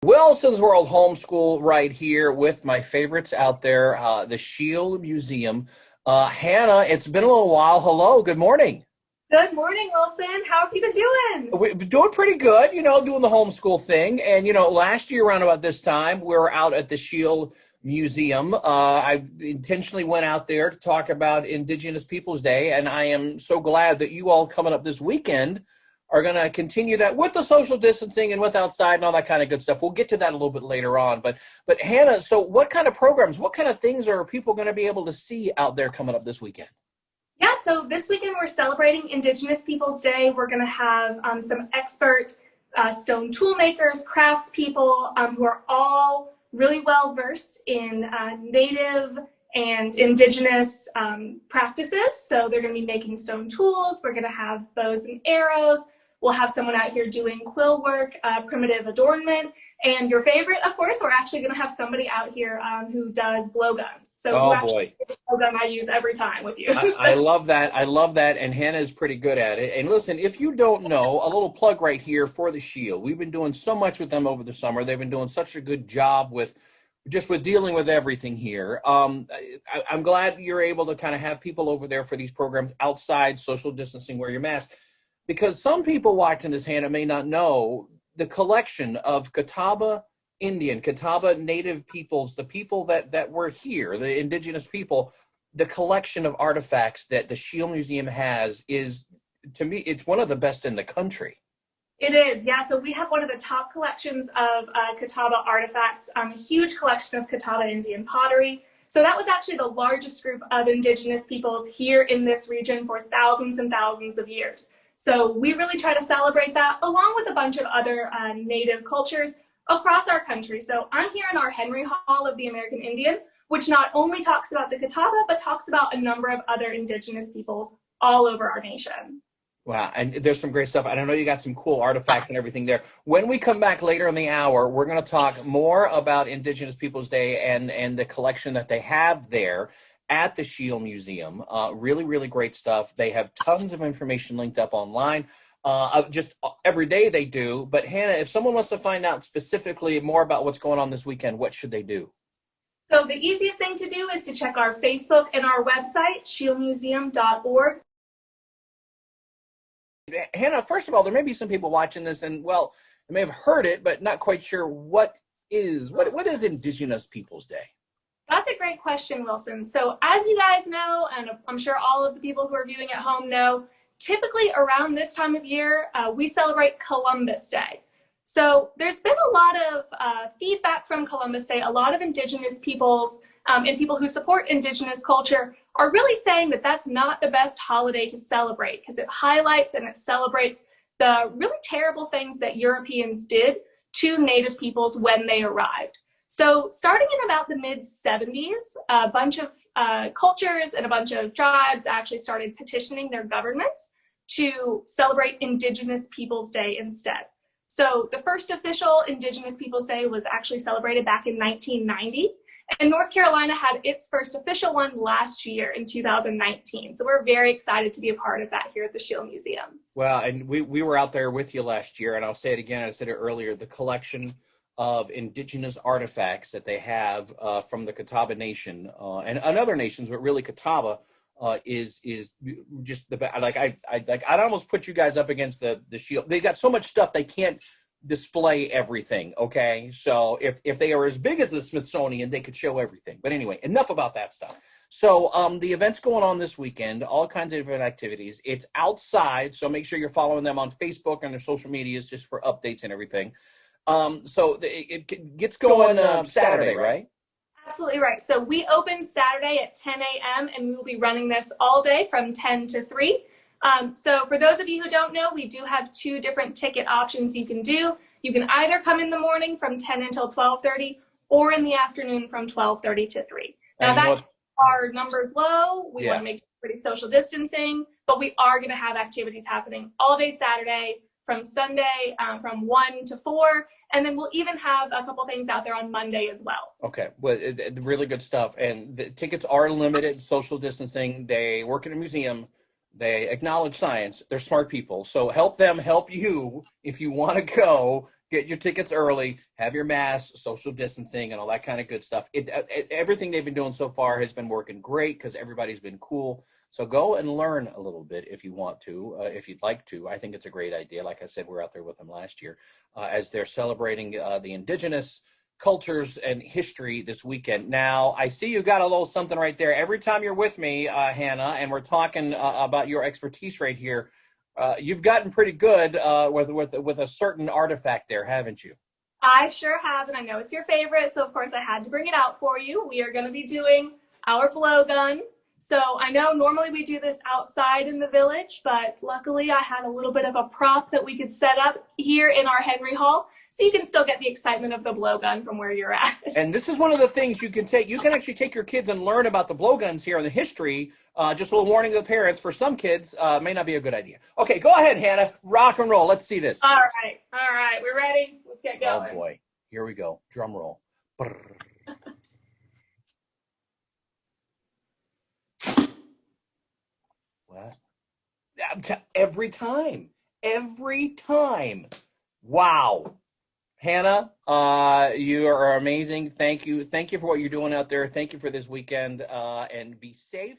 Wilson's World Homeschool right here with my favorites out there, the Schiele Museum. Hannah, it's been a little while. Hello, good morning. Good morning, Wilson. How have you been doing? We're doing pretty good, doing the homeschool thing. And, last year around about this time, we were out at the Schiele Museum. I intentionally went out there to talk about Indigenous Peoples Day, and I am so glad that you all coming up this weekend are going to continue that with the social distancing and with outside and all that kind of good stuff. We'll get to that a little bit later on. But Hannah, so what kind of programs, what kind of things are people going to be able to see out there coming up this weekend? Yeah, so this weekend we're celebrating Indigenous Peoples Day. We're going to have some expert stone tool makers, craftspeople who are all really well versed in Native and Indigenous practices. So they're going to be making stone tools. We're going to have bows and arrows. We'll have someone out here doing quill work, primitive adornment. And your favorite, of course, we're actually going to have somebody out here who does blowguns. So Oh you actually boy. get the blowgun I use every time with you. I love that. I love that. And Hannah is pretty good at it. And listen, if you don't know, a little plug right here for the Shield. We've been doing so much with them over the summer. They've been doing such a good job with dealing with everything here. I'm glad you're able to kind of have people over there for these programs outside, social distancing, wear your mask, because some people watching this, Hannah, may not know the collection of Catawba Indian, Catawba Native peoples, the people that were here, the indigenous people. The collection of artifacts that the Schiele Museum has is, to me, it's one of the best in the country. It is, yeah. So we have one of the top collections of Catawba artifacts, a huge collection of Catawba Indian pottery. So that was actually the largest group of Indigenous peoples here in this region for thousands and thousands of years. So we really try to celebrate that along with a bunch of other Native cultures across our country. So I'm here in our Henry Hall of the American Indian, which not only talks about the Catawba, but talks about a number of other Indigenous peoples all over our nation. Wow, and there's some great stuff. And I know you got some cool artifacts and everything there. When we come back later in the hour, we're going to talk more about Indigenous Peoples Day and the collection that they have there at the Schiele Museum. Really, really great stuff. They have tons of information linked up online. Just every day they do. But Hannah, if someone wants to find out specifically more about what's going on this weekend, what should they do? So the easiest thing to do is to check our Facebook and our website, shieldmuseum.org. Hannah, first of all, there may be some people watching this and, well, they may have heard it, but not quite sure what is Indigenous Peoples Day? That's a great question, Wilson. So as you guys know, and I'm sure all of the people who are viewing at home know, typically around this time of year, we celebrate Columbus Day. So there's been a lot of feedback from Columbus Day. A lot of Indigenous peoples and people who support Indigenous culture are really saying that that's not the best holiday to celebrate because it highlights and it celebrates the really terrible things that Europeans did to Native peoples when they arrived. So starting in about the mid-70s, a bunch of cultures and a bunch of tribes actually started petitioning their governments to celebrate Indigenous Peoples Day instead. So the first official Indigenous Peoples Day was actually celebrated back in 1990, and North Carolina had its first official one last year in 2019. So we're very excited to be a part of that here at the Schiele Museum. Well, and we were out there with you last year, and I'll say it again, I said it earlier, the collection of indigenous artifacts that they have from the Catawba Nation and other nations, but really Catawba is just the best. I'd almost put you guys up against the Shield. They got so much stuff they can't display everything. Okay, so if they are as big as the Smithsonian, they could show everything. But anyway, enough about that stuff. So the event's going on this weekend, all kinds of different activities. It's outside, so make sure you're following them on Facebook and their social medias just for updates and everything. So it gets going Saturday, right? Absolutely right. So we open Saturday at 10 a.m. and we will be running this all day from 10 to 3. So for those of you who don't know, we do have two different ticket options you can do. You can either come in the morning from 10 until 12:30 or in the afternoon from 12:30 to 3. Now that our numbers low, we want to make pretty social distancing, but we are going to have activities happening all day Saturday from Sunday from 1 to 4. And then we'll even have a couple things out there on Monday as well. Okay, well, really good stuff. And the tickets are limited, social distancing. They work in a museum. They acknowledge science. They're smart people. So help them help you if you want to go Get your tickets early, have your masks, social distancing, and all that kind of good stuff. Everything they've been doing so far has been working great because everybody's been cool. So go and learn a little bit if you want to, if you'd like to. I think it's a great idea. Like I said, we were out there with them last year as they're celebrating the indigenous cultures and history this weekend. Now, I see you got a little something right there. Every time you're with me, Hannah, and we're talking about your expertise right here, you've gotten pretty good with a certain artifact there, haven't you? I sure have, and I know it's your favorite, so of course I had to bring it out for you. We are going to be doing our blowgun. So I know normally we do this outside in the village, but luckily I had a little bit of a prop that we could set up here in our Henry Hall, so you can still get the excitement of the blowgun from where you're at. And this is one of the things you can take. You can actually take your kids and learn about the blowguns here and the history. Just a little warning to the parents. For some kids, may not be a good idea. Okay, go ahead, Hannah. Rock and roll. Let's see this. All right, we're ready. Let's get going. Oh boy, here we go. Drum roll. What? Every time. Wow. Hannah, you are amazing. Thank you for what you're doing out there. Thank you for this weekend, and be safe.